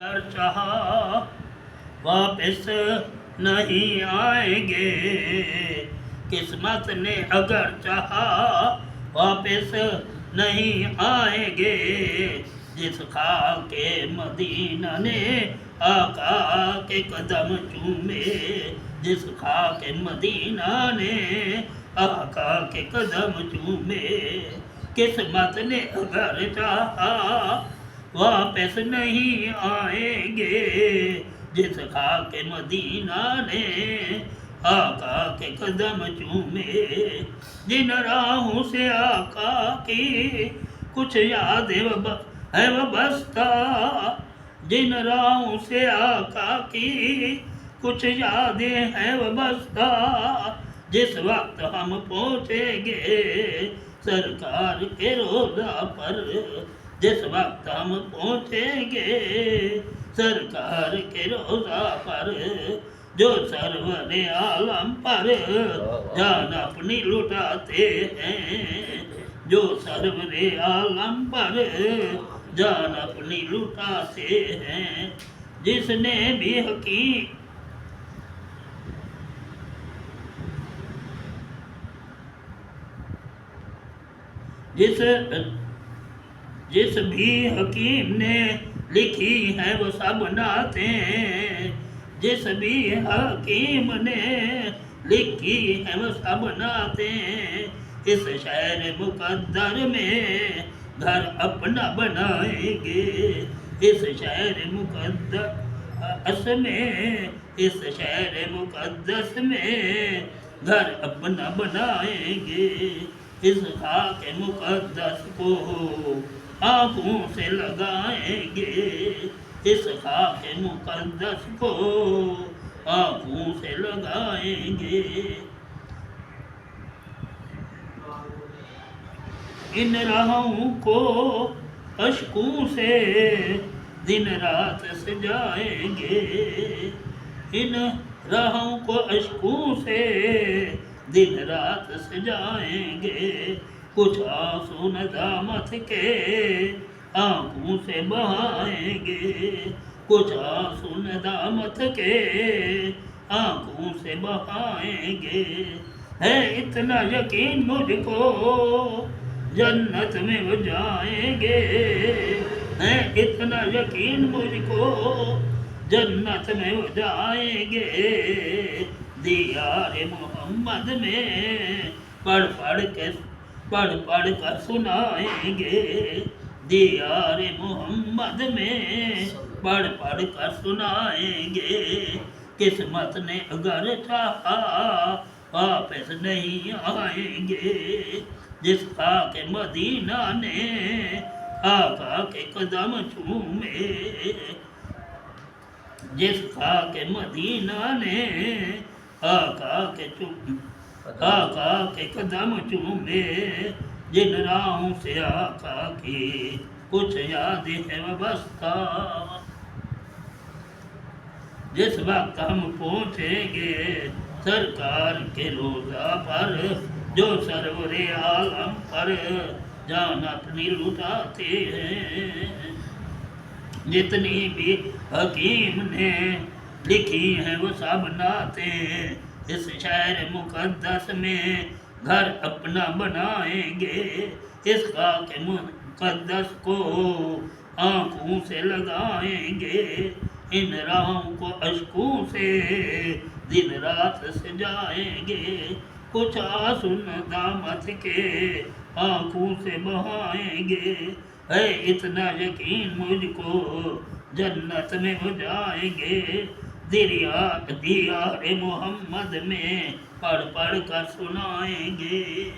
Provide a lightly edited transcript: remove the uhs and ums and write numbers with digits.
اگر چاہا واپس نہیں آئیں گے، قسمت نے اگر چاہا واپس نہیں آئیں گے، جس خاک مدینہ نے آقا کے قدم چومے، جس خاک مدینہ نے آقا کے قدم چومے، قسمت نے اگر چاہا واپس نہیں آئیں گے، جس خاک مدینہ نے آقا کے قدم چومے، جن راہوں سے آقا کی کچھ یادیں ہے وابستہ، جن راہوں سے آقا کی کچھ یادیں ہیں وابستہ، جس وقت ہم پہنچیں گے سرکار کے روضہ پر، جس وقت ہم پہنچیں گے سرکار کے روضہ پر، جو سرور عالم پر جان اپنی لٹاتے ہیں، جو سرور عالم پر جان اپنی لٹاتے ہیں، جس نے بھی حکیم جس بھی حکیم نے لکھی ہے وہ سب نعتیں، جس بھی حکیم نے لکھی ہے وہ سب نعتیں، اس شہر مقدر میں گھر اپنا بنائیں گے، اس شہر مقدس میں، اس شہر مقدس میں گھر اپنا بنائیں گے، اس خاک مقدس کو آنکھوں سے لگائیں گے، اس خاک مقدس کو آنکھوں سے لگائیں گے، ان راہوں کو اشکوں سے دن رات سجائیں گے، ان راہوں کو اشکوں سے دن رات سجائیں گے، کچھ آنسو ندامت کے آنکھوں سے بہائیں گے، کچھ آنسو ندامت کے آنکھوں سے بہائیں گے، ہے اتنا یقین مجھ کو جنت میں وہ جائیں گے، ہے اتنا یقین مجھ کو جنت میں وہ جائیں گے، دیار محمد میں پڑھ پڑھ کر سنائیں گے، دیار محمد میں پڑھ کر سنائیں گے، قسمت نے اگر چاہا واپس نہیں آئیں گے، جس خاک مدینہ نے آقا کے قدم چومے، جس خاک مدینہ نے آقا کے قدم چومے، جن راہوں سے آقا کی کچھ یادیں ہیں وابستہ، جس وقت ہم پہنچیں گے سرکار کے روضہ پر، جو سرور عالم پر جان اپنی لٹاتے ہیں، جتنی بھی حکیم نے لکھی ہیں وہ سب نعتیں، اس شہر مقدس میں گھر اپنا بنائیں گے، اس خاک مقدس کو آنکھوں سے لگائیں گے، ان راہوں کو اشکوں سے دن رات سجائیں گے، کچھ آنسو ندامت کے آنکھوں سے بہائیں گے، ہے اتنا یقین مجھ کو جنت میں وہ جائیں گے، دیار محمد میں پڑھ کر سنائیں گے۔